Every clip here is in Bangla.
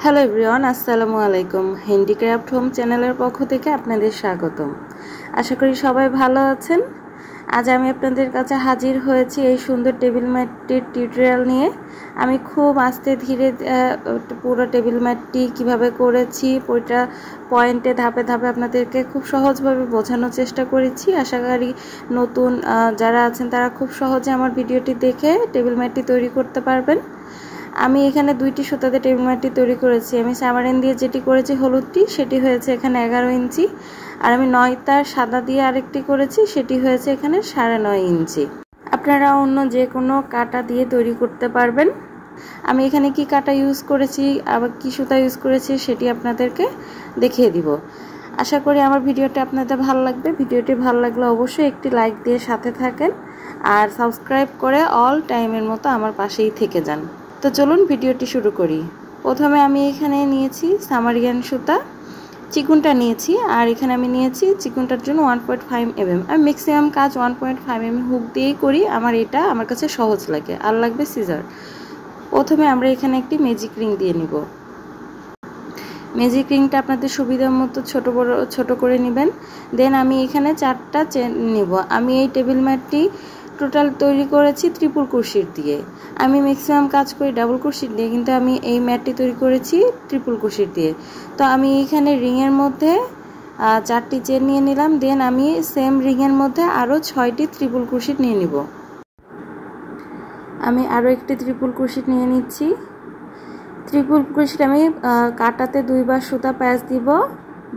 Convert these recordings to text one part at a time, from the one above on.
হ্যালো এভরিওয়ান, আসসালামু আলাইকুম। হ্যান্ডিক্রাফট হোম চ্যানেলের পক্ষ থেকে আপনাদের স্বাগতম। আশা করি সবাই ভালো আছেন। আজ আমি আপনাদের কাছে হাজির হয়েছি এই সুন্দর টেবিল ম্যাটটির টিউটোরিয়াল নিয়ে। আমি খুব আস্তে ধীরে পুরো টেবিল ম্যাটটি কীভাবে করেছি পুরোটা পয়েন্টে ধাপে ধাপে আপনাদেরকে খুব সহজভাবে বোঝানোর চেষ্টা করেছি। আশা করি নতুন যারা আছেন তারা খুব সহজে আমার ভিডিওটি দেখে টেবিল ম্যাটটি তৈরি করতে পারবেন। আমি এখানে দুইটি সুতাতে টেবিল ম্যাটটি তৈরি করেছি। আমি সামারিন দিয়ে যেটি করেছি হলুদটি, সেটি হয়েছে এখানে 11 ইঞ্চি। আর আমি 9 তার সাদা দিয়ে আরেকটি করেছি, সেটি হয়েছে এখানে 9.5 ইঞ্চি। আপনারা অন্য যে কোনো কাটা দিয়ে তৈরি করতে পারবেন। আমি এখানে কি কাটা ইউজ করেছি আবার কি সুতা ইউজ করেছি সেটি আপনাদেরকে দেখিয়ে দিব। আশা করি আমার ভিডিওটি আপনাদের ভালো লাগবে। ভিডিওটি ভালো লাগলে অবশ্যই একটি লাইক দিয়ে সাথে থাকেন আর সাবস্ক্রাইব করে অল টাইমের মতো আমার পাশেই থেকে যান। তো চলুন ভিডিওটি শুরু করি। প্রথমে আমি এখানে নিয়েছি সামারিয়ান সুতা, চিকুনটা নিয়েছি, আর এখানে আমি নিয়েছি চিকুনটার জন্য 1.5 mm। আমি ম্যাক্সিমাম কাজ 1.5 mm হুক দিয়েই করি, আমার কাছে সহজ লাগে। আর লাগবে সিজার। প্রথমে আমরা এখানে একটি ম্যাজিক রিং দিয়ে নিব। ম্যাজিক রিংটা আপনাদের সুবিধা মতো ছোট করে নেবেন। দেন আমি এখানে 4টা চেন নিব। আমি এই টেবিল ম্যাটটি টোটাল তৈরি করেছি ট্রিপল ক্রোশেট দিয়ে। আমি ম্যাক্সিমাম কাজ করি ডাবল ক্রোশেট দিয়ে, কিন্তু আমি এই ম্যাটটি তৈরি করেছি ট্রিপল ক্রোশেট দিয়ে। তো আমি এখানে রিংয়ের মধ্যে 4টি চেন নিয়ে নিলাম। দেন আমি সেম রিংয়ের মধ্যে আরও 6টি ট্রিপল ক্রোশেট নিয়ে নিব। আমি আরও একটি ট্রিপল ক্রোশেট নিয়ে নিচ্ছি। ট্রিপল ক্রোশেট আমি কাটাতে 2বার সুতা প্যাচ দিব,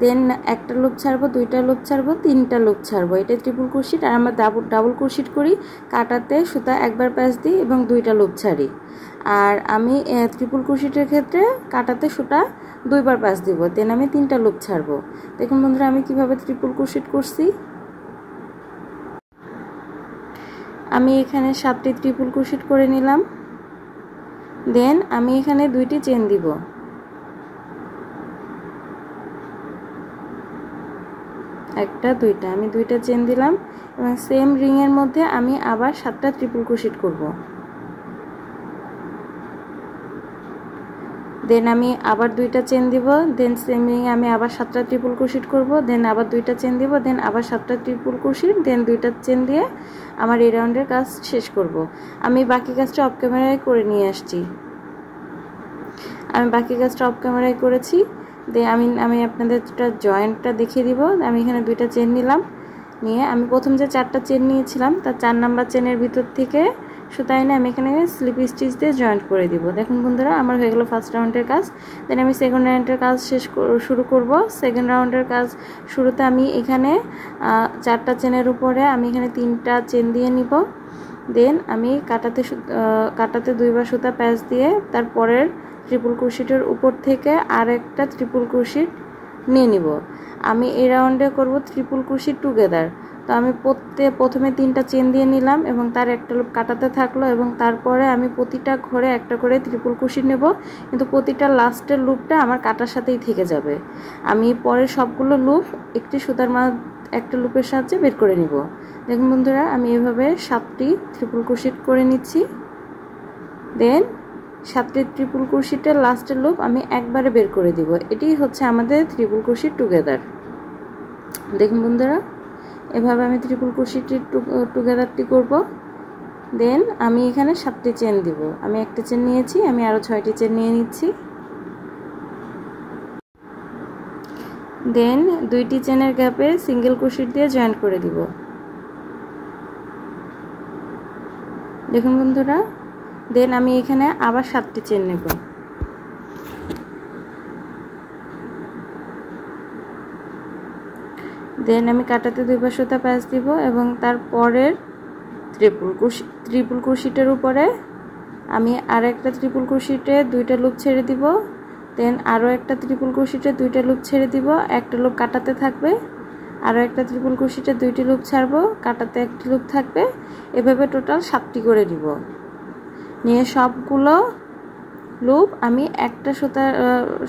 দেন একটা লুপ ছাড়বো, 2টা লুপ ছাড়বো, 3টা লুপ ছাড়বো। এটা ট্রিপল ক্রোশেট। আর আমরা ডাবল ক্রোশেট করি, কাটাতে সুতা একবার প্যাচ দিই এবং 2টা লুপ ছাড়ি। আর আমি ট্রিপল ক্রোশেটের ক্ষেত্রে কাটাতে সুতা 2বার প্যাচ দিব, দেন আমি 3টা লুপ ছাড়বো। দেখুন বন্ধুরা, আমি কিভাবে ট্রিপল ক্রোশেট করছি। আমি এখানে 7টি ট্রিপল ক্রোশেট করে নিলাম। দেন আমি এখানে 2টি চেন দিব। একটা 2টা, আমি 2টা চেন দিলাম এবং সেম রিংয়ের মধ্যে আমি আবার 7টা ট্রিপল ক্রোশেট করব। দেন আমি আবার 2টা চেন দিব, দেন সেম রিংয়ে আমি আবার 7টা ট্রিপল ক্রোশেট করব, দেন আবার 2টা চেন দিব, দেন আবার 7টা ট্রিপল ক্রোশেট, দেন 2টা চেন দিয়ে আমার এই রাউন্ডের কাজ শেষ করব। আমি বাকি কাজটা অফ ক্যামেরায় করে নিয়ে আসছি। আমি বাকি কাজটা অফ ক্যামেরায় করেছি। আমি আপনাদের জয়েন্টটা দেখিয়ে দিব। আমি এখানে 2টা চেন নিলাম, নিয়ে আমি প্রথম যে 4টা চেন নিয়েছিলাম তার 4 নাম্বার চেনের ভিতর থেকে সুতা এনে আমি এখানে স্লিপ স্টিচ দিয়ে জয়েন্ট করে দিব। দেখুন বন্ধুরা, আমার হয়ে গেল ফার্স্ট রাউন্ডের কাজ। দেন আমি সেকেন্ড রাউন্ডের কাজ শুরু করব। সেকেন্ড রাউন্ডের কাজ শুরুতে আমি এখানে 4টা চেনের উপরে আমি এখানে 3টা চেন দিয়ে নিব। দেন আমি কাটাতে 2বার সুতা প্যাচ দিয়ে তারপরের ট্রিপল ক্রোশেটের উপর থেকে আর একটা ট্রিপল ক্রোশেট নিয়ে নিব। আমি এই রাউন্ডে করব ট্রিপল ক্রোশেট টুগেদার। তো আমি প্রথমে 3টা চেন দিয়ে নিলাম এবং তার একটা লুপ কাটাতে থাকলো, এবং তারপরে আমি প্রতিটা ঘরে একটা করে ট্রিপল ক্রোশেট নেব, কিন্তু প্রতিটা লাস্টের লুপটা আমার কাটার সাথেই থেকে যাবে। আমি পরের সবগুলো লুপ একটি সুতার একটা লুপের সাহায্যে বের করে নিব। দেখুন বন্ধুরা, আমি এভাবে 7টি ট্রিপল ক্রোশেট করে নিচ্ছি। দেন 7টি ট্রিপল ক্রোশেটের লাস্টের লুপ আমি একবারে বের করে দিব। এটাই হচ্ছে আমাদের ট্রিপল ক্রোশেট টুগেদার। দেখুন বন্ধুরা, এভাবে আমি ট্রিপল ক্রোশেটের টুগেদারটি করব। দেন আমি এখানে 7টি চেন দিব। আমি একটা চেন নিয়েছি, আমি আরও 6টি চেন নিয়ে নিচ্ছি। দেন 2টি চেনের গ্যাপে সিঙ্গেল ক্রোশেট দিয়ে জয়েন্ট করে দিব। দেখুন বন্ধুরা, দেন আমি এখানে আবার 7টি চেন নেব। দেন আমি কাটাতে 2বার সুতা প্যাচ দিব এবং তারপরের ট্রিপল ক্রোশেটের উপরে আমি আর একটা ট্রিপল ক্রোশেটে 2টা লুপ ছেড়ে দিব। দেন আরও একটা ট্রিপল ক্রোশেটে 2টা লুপ ছেড়ে দিব, একটা লুপ কাটাতে থাকবে, আরও একটা ট্রিপল ক্রোশেটে 2টি লুপ ছাড়বো, কাটাতে একটি লুপ থাকবে। এভাবে টোটাল 7টি করে দিব। নিয়ে সবগুলো লুপ আমি একটা সুতার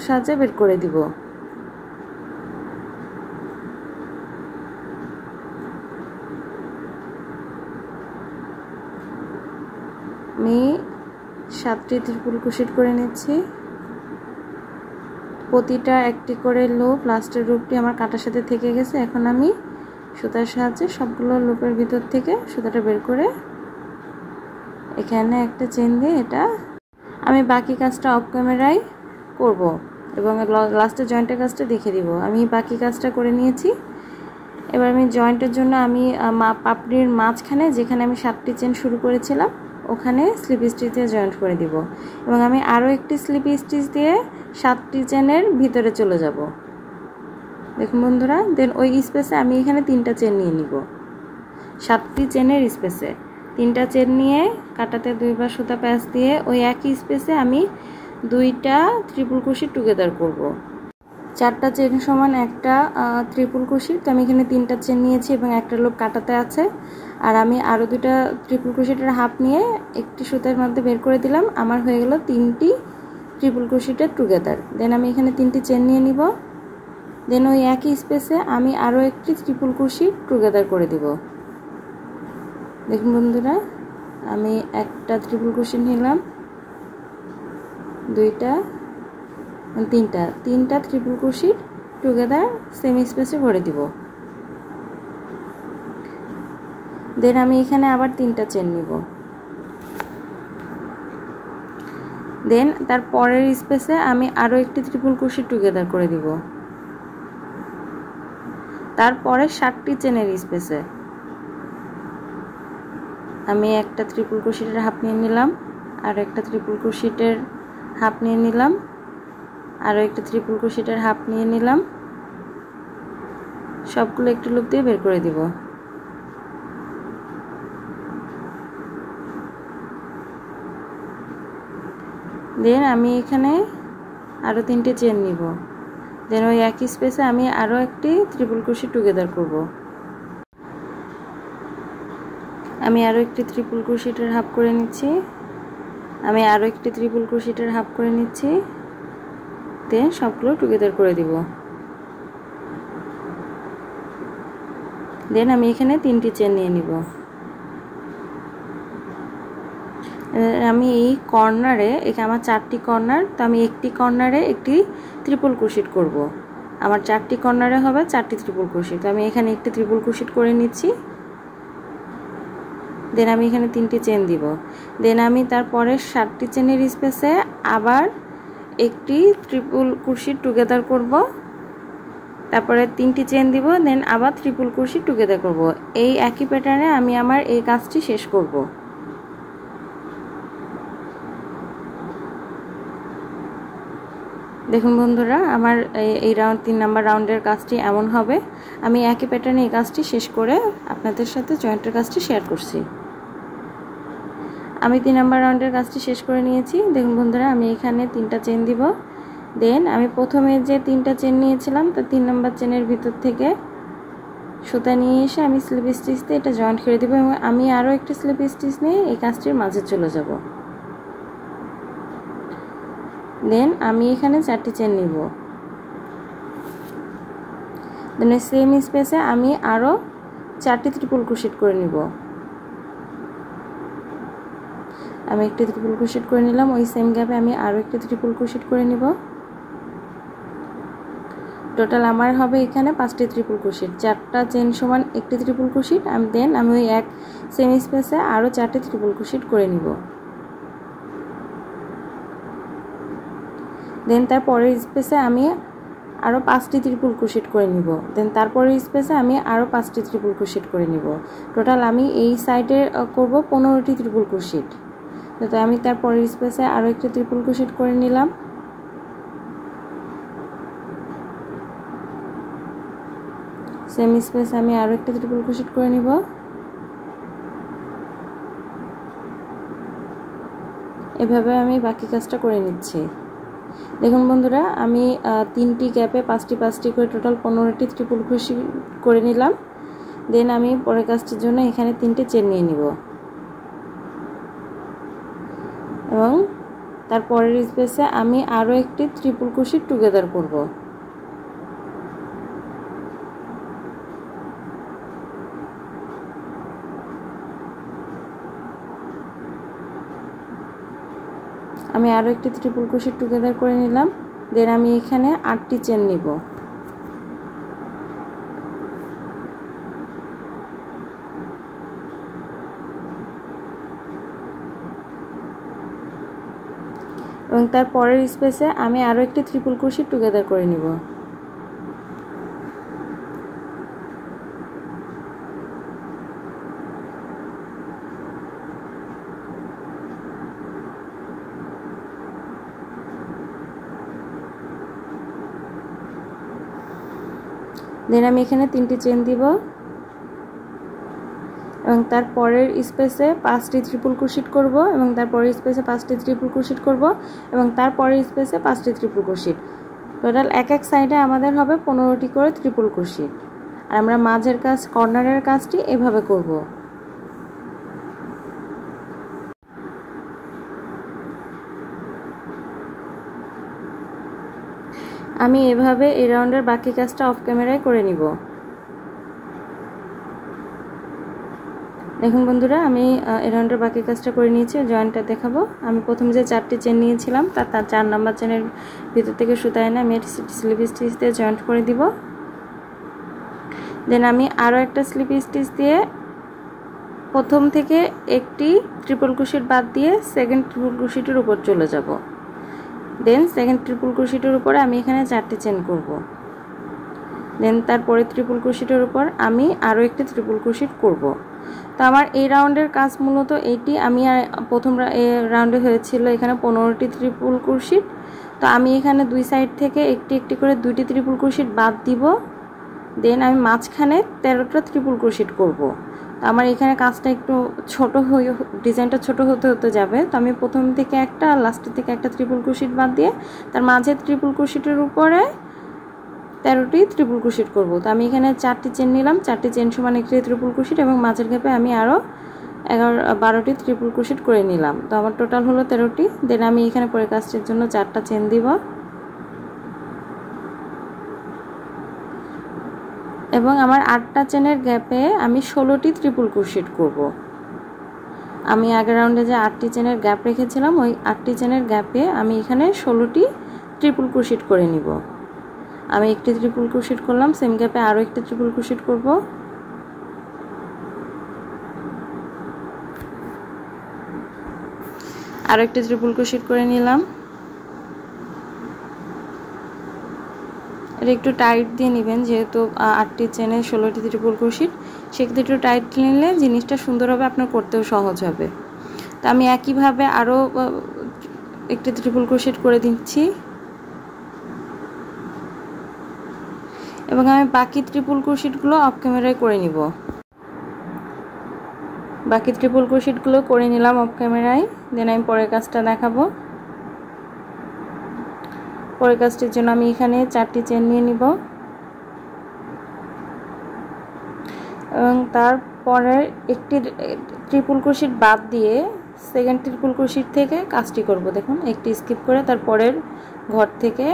সাহায্যে বের করে দিব। আমি 7টি ট্রিপল ক্রোশেট করে নিচ্ছি। প্রতিটা একটি করে লুপ, লাস্টের লুপটি আমার কাটার সাথে থেকে গেছে। এখন আমি সুতার সাহায্যে সবগুলো লুপের ভিতর থেকে সুতাটা বের করে এখানে একটা চেন দিয়ে এটা আমি বাকি কাজটা অফ ক্যামেরায় করব এবং লাস্টে জয়েন্টের কাজটা দেখে দিব। আমি বাকি কাজটা করে নিয়েছি। এবার আমি জয়েন্টের জন্য আমি পাপড়ির মাঝখানে যেখানে আমি 7টি চেন শুরু করেছিলাম ওখানে স্লিপ স্টিচ দিয়ে জয়েন্ট করে দিব এবং আমি আরও একটি স্লিপ স্টিচ দিয়ে 7টি চেনের ভিতরে চলে যাব। দেখুন বন্ধুরা, দেন ওই স্পেসে আমি এখানে 3টা চেন নিয়ে নিব। 7টি চেনের স্পেসে 3টা চেন নিয়ে কাটাতে 2বার সুতা প্যাঁচ দিয়ে ওই একই স্পেসে আমি 2টা ট্রিপল ক্রোশি টুগেদার করব। 4টা চেন সমান একটা ট্রিপল ক্রোশি। তো আমি এখানে 3টা চেন নিয়েছি এবং একটা লুপ কাটাতে আছে। আর আমি আরও 2টা ট্রিপল ক্রোশিটার হাফ নিয়ে একটি সুতার মধ্যে বের করে দিলাম। আমার হয়ে গেল 3টি ট্রিপল ক্রোশিটার টুগেদার। দেন আমি এখানে 3টি চেন নিয়ে নিব। দেন ওই একই স্পেসে আমি আরও একটি ট্রিপল ক্রোশি টুগেদার করে দিব। দেখুন বন্ধুরা, আমি একটা ট্রিপল ক্রোশি নিলাম, 2টা, 3টা ট্রিপল ক্রোশি টুগেদার সেম স্পেসে ভরে দিব। দেন আমি এখানে আবার 3টা চেন নিব। দেন তার পরের স্পেসে আমি আরও একটি ট্রিপল ক্রোশি টুগেদার করে দিব। তারপরে 7টি চেনের স্পেসে আমি একটা ট্রিপল ক্রোশিটের হাফ নিয়ে নিলাম, আর একটা ট্রিপল ক্রোশিটের হাফ নিয়ে নিলাম, আরও একটা ট্রিপল ক্রোশিটের হাফ নিয়ে নিলাম। সবগুলো একটি লুপ দিয়ে বের করে দিব। দেন আমি এখানে আরও 3টে চেন নিব। দেন ওই একই স্পেসে আমি আরও একটি ট্রিপল ক্রোশি টুগেদার করব। আমি আরও একটি ট্রিপল ক্রোশিটের হাফ করে নিচ্ছি, আমি আরও একটি ট্রিপল ক্রোশিটের হাফ করে নিচ্ছি। দেন সবগুলো টুগেদার করে দিব। দেন আমি এখানে 3টি চেন নিয়ে নিব। আমি এই কর্নারে, এখানে আমার 4টি কর্নার, তো আমি একটি কর্নারে একটি ট্রিপল ক্রোশিট করব। আমার 4টি কর্নারে হবে 4টি ট্রিপল ক্রোশিট। তো আমি এখানে একটি ট্রিপল ক্রোশিট করে নিচ্ছি। দেন আমি এখানে 3টি চেন দিব। দেন আমি তারপরে 7টি চেনের স্পেসে আবার একটি ট্রিপল ক্রোশিট টুগেদার করব। তারপরে 3টি চেন দিব। দেন আবার ট্রিপল ক্রোশিট টুগেদার করব। এই একই প্যাটার্নে আমি আমার এই কাজটি শেষ করব। দেখুন বন্ধুরা, আমার এই 3 নাম্বার রাউন্ডের কাজটি এমন হবে। আমি একই প্যাটার্নে এই কাজটি শেষ করে আপনাদের সাথে জয়েন্টের কাজটি শেয়ার করছি। আমি 3 নাম্বার রাউন্ডের কাজটি শেষ করে নিয়েছি। দেখুন বন্ধুরা, আমি এখানে 3টা চেন দিব। দেন আমি প্রথমে যে 3টা চেন নিয়েছিলাম তো 3 নাম্বার চেনের ভিতর থেকে সুতা নিয়ে এসে আমি স্লিপ স্টিচ দিয়ে এটা জয়েন্ট করে দিব এবং আমি আরও একটি স্লিপ স্টিচ নিয়ে এই কাজটির মাঝে চলে যাব। দেন আমি এখানে 4টি চেন নিব। দেন সেম স্পেসে আমি আরও 4টি ট্রিপল ক্রোশিট করে নিব। আমি একটি ট্রিপল ক্রোশিট করে নিলাম। ওই সেম গ্যাপে আমি আরও একটি ট্রিপল ক্রোশিট করে নিব। টোটাল আমার হবে এখানে 5টি ট্রিপল ক্রোশিট। 4টা চেন সমান একটি ট্রিপল ক্রোশিট। দেন আমি ওই এক সেম স্পেসে আরও 4টি ট্রিপল ক্রোশিট করে নিব। দেন তার পরের স্পেসে আমি আরও 5টি ট্রিপল ক্রোশিট করে নিব। দেন তারপরের স্পেসে আমি আরও 5টি ট্রিপল ক্রোশিট করে নিব। টোটাল আমি এই সাইডে করব 15টি ট্রিপল ক্রোশিট। তো আমি তারপরের স্পেসে আরও একটি ট্রিপল ক্রোশিট করে নিলাম। সেম স্পেসে আমি আরও একটি ট্রিপল ক্রোশিট করে নিব। এভাবে আমি বাকি কাজটা করে নিচ্ছি। দেখুন বন্ধুরা, আমি 3টি গ্যাপে 5টি করে টোটাল 15টি ট্রিপল ক্রোশিট করে নিলাম। দেন আমি পরের কাজটির জন্য এখানে 3টে চেন নিয়ে নিব এবং তারপরের স্পেসে আমি আরও একটি ট্রিপল ক্রোশিট টুগেদার করব। আমি আরও একটি ট্রিপল ক্রোশিট টুগেদার করে নিলাম। দেন আমি এখানে 8টি চেন নিব। এবং তার পরের স্পেসে আমি আরও একটি ট্রিপল ক্রোশেট টুগেদার করে নিব। দেন আমি এখানে 3টি চেন দিব এবং তার পরের স্পেসে 5টি ট্রিপল ক্রোশেট করব এবং তার পরের স্পেসে 5টি ট্রিপল ক্রোশেট করব এবং তার পরের স্পেসে 5টি ট্রিপল ক্রোশেট। টোটাল এক এক সাইডে আমাদের হবে 15টি করে ট্রিপল ক্রোশেট। আর আমরা মাঝের কাজ কর্নারের কাজটি এভাবে করব। আমি এভাবে এই রাউন্ডের বাকি কাজটা অফ ক্যামেরায় করে নিব। দেখুন বন্ধুরা, আমি এই রাউন্ডের বাকি কাজটা করে নিয়েছি। জয়েন্টটা দেখাবো। আমি প্রথম যে 4টি চেন নিয়েছিলাম তার 4 নাম্বার চেনের ভিতর থেকে সুতা এনে আমি স্লিপ স্টিচ দিয়ে জয়েন্ট করে দিব। দেন আমি আরও একটা স্লিপ স্টিচ দিয়ে প্রথম থেকে একটি ট্রিপল ক্রোশেট বাদ দিয়ে সেকেন্ড ট্রিপল ক্রোশেটের উপর চলে যাব। দেন সেকেন্ড ট্রিপল ক্রোশেটের উপরে আমি এখানে 4টি চেন করব। দেন তারপরে ট্রিপল ক্রোশেটের উপর আমি আরও একটি ট্রিপল ক্রোশেট করব। তো আমার এই রাউন্ডের কাজ মূলত এইটি। আমি প্রথম রাউন্ডে হয়েছিল এখানে 15টি ট্রিপল ক্রোশেট। তো আমি এখানে দুই সাইড থেকে একটি একটি করে 2টি ট্রিপল ক্রোশেট বাদ দিব। দেন আমি মাঝখানে 13টা ট্রিপল ক্রোশেট করব। তো আমার এখানে কাজটা একটু ছোট হয়ে ডিজাইনটা ছোট হতে হতে যাবে। তো আমি প্রথম থেকে একটা আর লাস্টের থেকে একটা ট্রিপল ক্রোশেট বাদ দিয়ে তার মাঝে ট্রিপল ক্রোশেটের উপরে 13টি ট্রিপল ক্রোশেট করব। তো আমি এখানে 4টি চেন নিলাম, 4টি চেন সমান একটি ট্রিপল ক্রোশেট এবং মাঝের গ্যাপে আমি আরও 12টি ট্রিপল ক্রোশেট করে নিলাম। তো আমার টোটাল হলো 13টি। দেন আমি এখানে পরে কাজটির জন্য 4টা চেন দিব এবং আমার 8টা চেনের গ্যাপে আমি 16টি ট্রিপল ক্রোশেট করব। আমি আগের রাউন্ডে যে 8টি চেনের গ্যাপ রেখেছিলাম ওই 8টি চেনের গ্যাপে আমি এখানে 16টি ট্রিপল ক্রোশেট করে নিব। আমি একটি ট্রিপল ক্রোশেট করলাম, সেম গ্যাপে আরও একটি ট্রিপল ক্রোশেট করব। আরও একটি ট্রিপল ক্রোশেট করে নিলাম। এটা একটু টাইট দিয়ে নেবেন, যেহেতু 8টি চেনে 16টি ট্রিপল ক্রোশেট, সেক্ষেত্রে একটু টাইট নিলে জিনিসটা সুন্দর হবে, আপনার করতেও সহজ হবে। তো আমি একইভাবে আরও একটি ট্রিপল ক্রোশেট করে দিচ্ছি এবং আমি বাকি ট্রিপল ক্রোশেটগুলো অফ ক্যামেরায় করে নিব। বাকি ট্রিপল ক্রোশেটগুলো করে নিলাম অফ ক্যামেরায়। দেন আমি পরের কাজটা দেখাবো। পরের কাজটির জন্য আমি এখানে 4টি চেন নিয়ে নিব এবং তারপরে একটি ট্রিপল ক্রোশেট বাদ দিয়ে সেকেন্ড ট্রিপল ক্রোশেট থেকে কাজটি করব। দেখুন, একটি স্কিপ করে তারপরের ঘর থেকে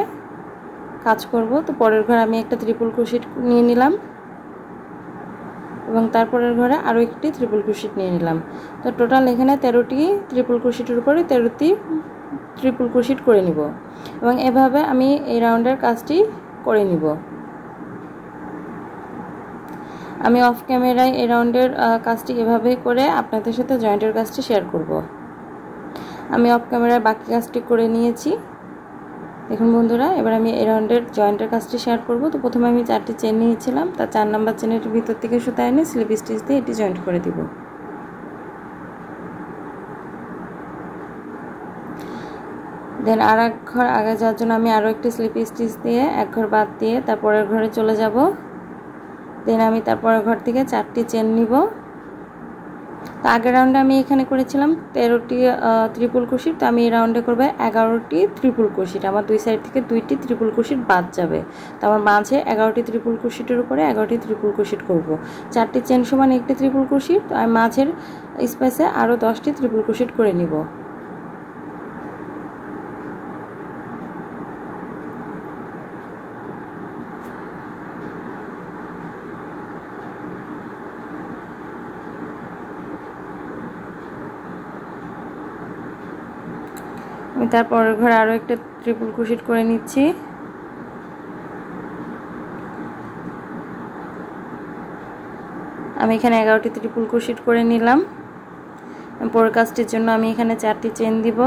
কাজ করব। তো পরের ঘরে আমি একটা ট্রিপল ক্রোশেট নিয়ে নিলাম এবং তারপরের ঘরে আরও একটি ট্রিপল ক্রোশেট নিয়ে নিলাম। তো টোটাল এখানে 13টি ট্রিপল ক্রোশেটের উপরে 13টি ট্রিপল ক্রোশেট করে নিব এবং এভাবে আমি এই রাউন্ডের কাজটি করে নিব। আমি অফ ক্যামেরায় এই রাউন্ডের কাজটি এভাবে করে আপনাদের সাথে জয়েন্টের কাজটি শেয়ার করব। আমি অফ ক্যামেরায় বাকি কাজটি করে নিয়েছি। দেখুন বন্ধুরা, এবার আমি এই রাউন্ডের জয়েন্টের কাজটি শেয়ার করব। তো প্রথমে আমি 4টি চেন নিয়েছিলাম, তার 4 নাম্বার চেনের ভিতর থেকে সুতা এনে স্লিপ স্টিচ দিয়ে এটি জয়েন্ট করে দিব। দেন আর এক ঘর আগে যাওয়ার জন্য আমি আরও একটি স্লিপ স্টিচ দিয়ে এক ঘর বাদ দিয়ে তারপরের ঘরে চলে যাব। দেন আমি তারপরের ঘর থেকে 4টি চেন নিব। তো আগের রাউন্ডে আমি এখানে করেছিলাম 13টি ট্রিপল ক্রোশেট। তো আমি এই রাউন্ডে করব 11টি ট্রিপল ক্রোশেট। আমার দুই সাইড থেকে 2টি ট্রিপল ক্রোশেট বাদ যাবে। তো আমার মাঝে 11টি ট্রিপল ক্রোশেটের উপরে 11টি ট্রিপল ক্রোশেট করব। 4টি চেন সমান একটি ট্রিপল ক্রোশেট আর মাঝের স্পেসে আরও 10টি ট্রিপল ক্রোশেট করে নিব। আমি তারপরের ঘরে আরও একটা ট্রিপল ক্রোশেট করে নিচ্ছি। আমি এখানে 11টি ট্রিপল ক্রোশেট করে নিলাম। পরের কাজটির জন্য আমি এখানে 4টি চেন দিব।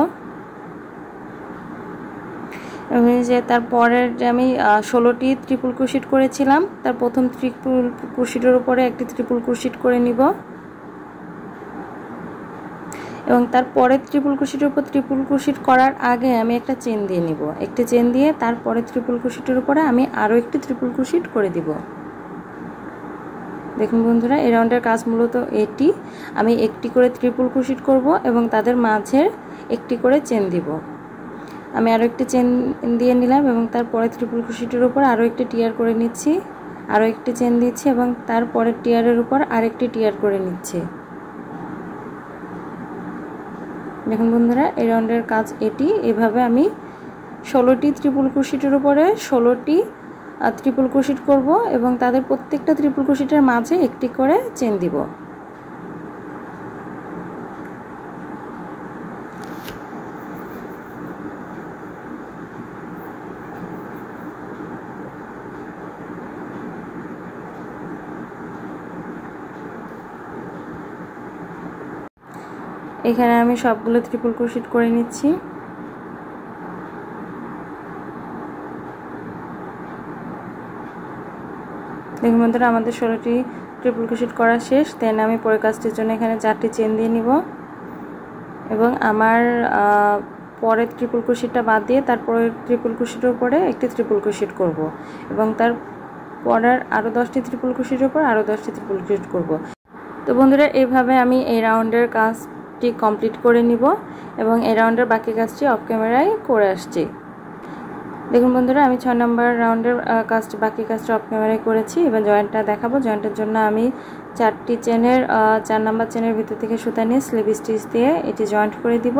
এবং যে তারপরের যে আমি 16টি ট্রিপল ক্রোশেট করেছিলাম, তার প্রথম ট্রিপল ক্রোশেটের উপরে একটি ট্রিপল ক্রোশেট করে নিব এবং তারপরের ট্রিপল ক্রোশেটের উপর ট্রিপল ক্রোশেট করার আগে আমি একটা চেন দিয়ে নিব। একটি চেন দিয়ে তারপরে ট্রিপল ক্রোশেটের উপরে আমি আরও একটি ট্রিপল ক্রোশেট করে দিব। দেখুন বন্ধুরা, এই রাউন্ডের কাজ মূলত এটি। আমি একটি করে ট্রিপল ক্রোশেট করব এবং তাদের মাঝে একটি করে চেন দিব। আমি আরও একটি চেন দিয়ে নিলাম এবং তারপরে ট্রিপল ক্রোশেটের উপর আরও একটি টিয়ার করে নিচ্ছি, আরও একটি চেন দিচ্ছি এবং তারপরে টিয়ারের উপর আরেকটি টিয়ার করে নিচ্ছি। দেখুন বন্ধুরা, এই রাউন্ডের কাজ এটি। এভাবে আমি 16টি ট্রিপল ক্রোশেটের উপরে 16টি ট্রিপল ক্রোশেট করব এবং তাদের প্রত্যেকটা ট্রিপল ক্রোশেটের মাঝে একটি করে চেন দিব। এখানে আমি সবগুলো ট্রিপল ক্রোশেট করে নিচ্ছি। দেখুন বন্ধুরা, আমাদের 16টি ট্রিপল ক্রোশেট করা শেষ। দেন আমি পরের কাজটির জন্য এখানে 4টি চেন দিয়ে নিব এবং আমার পরের ট্রিপল ক্রোশেটটা বাদ দিয়ে তারপরের ট্রিপল ক্রোশেটের উপরে একটি ট্রিপল ক্রোশেট করব এবং তার পরের আরও 10টি ট্রিপল ক্রোশেটের উপর আরও 10টি ট্রিপল ক্রোশেট করব। তো বন্ধুরা, এইভাবে আমি এই রাউন্ডের কাজটি কমপ্লিট করে নিব এবং এই রাউন্ডের বাকি কাজটি অফ ক্যামেরায় করে আসছি। দেখুন বন্ধুরা, আমি 6 নম্বর রাউন্ডের বাকি কাজটা অফ ক্যামেরায় করেছি। এবার জয়েন্টটা দেখাবো। জয়েন্টের জন্য আমি 4টি চেনের 4 নম্বর চেনের ভিতর থেকে সুতা নিয়ে স্লিপ স্টিচ দিয়ে এটি জয়েন্ট করে দিব।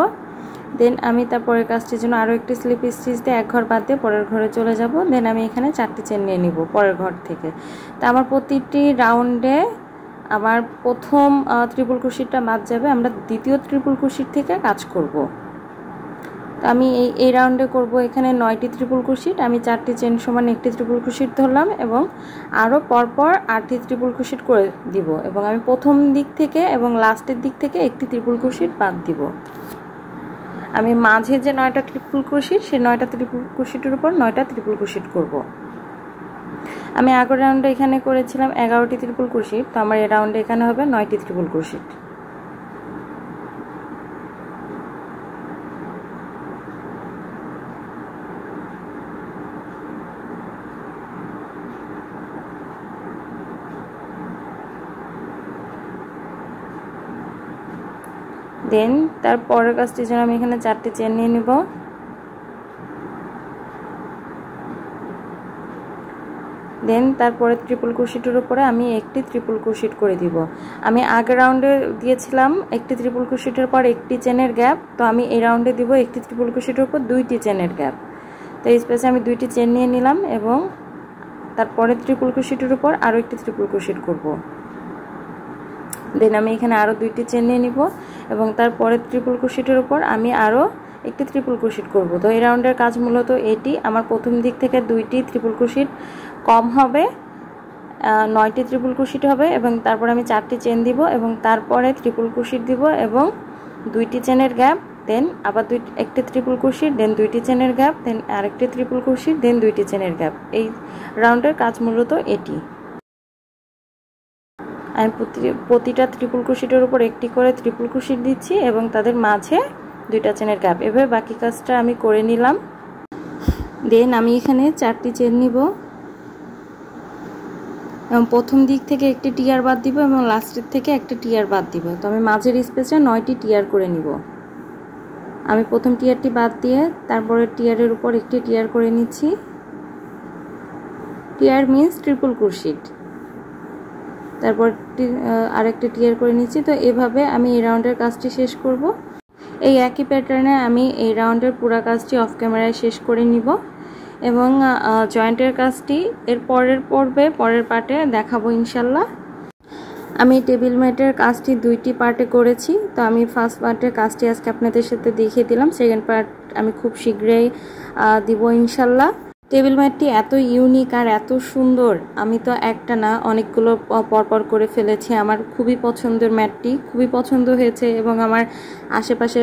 দেন আমি তারপরের কাজটির জন্য আরও একটি স্লিপ স্টিচ দিয়ে এক ঘর বাদ দিয়ে পরের ঘরে চলে যাব। দেন আমি এখানে 4টি চেন নিয়ে নিব পরের ঘর থেকে। তা আমার প্রতিটি রাউন্ডে আমার প্রথম ট্রিপল ক্রোশেটটা বাদ যাবে, আমরা দ্বিতীয় ট্রিপল ক্রোশেট থেকে কাজ করব। তো আমি এই রাউন্ডে করব এখানে 9টি ট্রিপল ক্রোশেট। আমি 4টি চেন সমান একটি ট্রিপল ক্রোশেট ধরলাম এবং আরও পরপর 8টি ট্রিপল ক্রোশেট করে দিব এবং আমি প্রথম দিক থেকে এবং লাস্টের দিক থেকে একটি ট্রিপল ক্রোশেট বাদ দিব। আমি মাঝে যে 9টা ট্রিপল ক্রোশেট, সেই 9টা ট্রিপল ক্রোশেটের উপর 9টা ট্রিপল ক্রোশেট করব। আমি আগের রাউন্ডে এখানে করেছিলাম 11টি ট্রিপল ক্রোশেট, তো আমার এই রাউন্ডে এখানে হবে 9টি ট্রিপল ক্রোশেট। দেন তারপরের কাজটির জন্য আমি এখানে 4টি চেন নিয়ে নিব। দেন তারপরে ট্রিপল ক্রোশেটের উপরে আমি একটি ট্রিপল ক্রোশেট করে দিব। আমি আগের রাউন্ডে দিয়েছিলাম একটি ট্রিপল ক্রোশেটের পর একটি চেনের গ্যাপ, তো আমি এই রাউন্ডে দিব একটি ট্রিপল ক্রোশেটের উপর 2টি চেনের গ্যাপ। তো এই স্পেসে আমি 2টি চেন নিয়ে নিলাম এবং তারপরে ট্রিপল ক্রোশেটের উপর আরও একটি ট্রিপল ক্রোশেট করব। দেন আমি এখানে আরও 2টি চেন নিয়ে নিব এবং তারপরে ট্রিপল ক্রোশেটের উপর আমি আরও একটি ট্রিপল ক্রোশেট করব। তো এই রাউন্ডের কাজ মূলত এটি। আমার প্রথম দিক থেকে 2টি ট্রিপল ক্রোশেট কম হবে, 9টি ট্রিপল ক্রোশেট হবে এবং তারপর আমি 4টি চেন দিব এবং তারপরে ট্রিপল ক্রোশেট দিব এবং 2টি চেনের গ্যাপ, দেন আবার একটি ট্রিপল ক্রোশেট, দেন 2টি চেনের গ্যাপ, দেন আরেকটি ট্রিপল ক্রোশেট, দেন 2টি চেনের গ্যাপ। এই রাউন্ডের কাজ মূলত এটি। আমি প্রতিটা ট্রিপল ক্রোশেটের উপর একটি করে ট্রিপল ক্রোশেট দিচ্ছি এবং তাদের মাঝে 2টা চেনের গ্যাপ। এভাবে বাকি কাজটা আমি করে নিলাম। দেন আমি এখানে 4টি চেন নিব এবং প্রথম দিক থেকে একটি টিয়ার বাদ দিব এবং লাস্টের থেকে একটা টিয়ার বাদ দিব। তো আমি মাঝের স্পেসে 9টি টিয়ার করে নিব। আমি প্রথম টিয়ারটি বাদ দিয়ে তারপরে টিয়ারের উপর একটি টিয়ার করে নিচ্ছি। টিয়ার মিন্স ট্রিপল ক্রোশেট। তারপর আরেকটা টিয়ার করে নিচ্ছি। তো এভাবে আমি এই রাউন্ডের কাজটি শেষ করব। এই একই প্যাটার্নে আমি এই রাউন্ডের পুরো কাজটি অফ ক্যামেরায় শেষ করে নিব এবং জয়েন্টের কাজটি এর পরের পার্টে দেখাবো ইনশাল্লাহ। আমি টেবিল ম্যাটের কাজটি 2টি পার্টে করেছি। তো আমি ফার্স্ট পার্টের কাজটি আজকে আপনাদের সাথে দেখিয়ে দিলাম। সেকেন্ড পার্ট আমি খুব শীঘ্রই দিব ইনশাল্লাহ। টেবিল ম্যাটটি এত ইউনিক আর এত সুন্দর, আমি তো একটা না অনেকগুলো পরপর করে ফেলেছি। আমার খুবই পছন্দের ম্যাটটি, খুবই পছন্দ হয়েছে এবং আমার আশেপাশে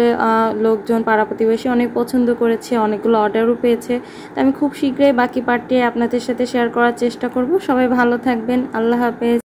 লোকজন পাড়া প্রতিবেশী অনেক পছন্দ করেছে, অনেকগুলো অর্ডারও পেয়েছে। তো আমি খুব শীঘ্রই বাকি পার্টটি আপনাদের সাথে শেয়ার করার চেষ্টা করব। সবাই ভালো থাকবেন, আল্লাহ হাফেজ।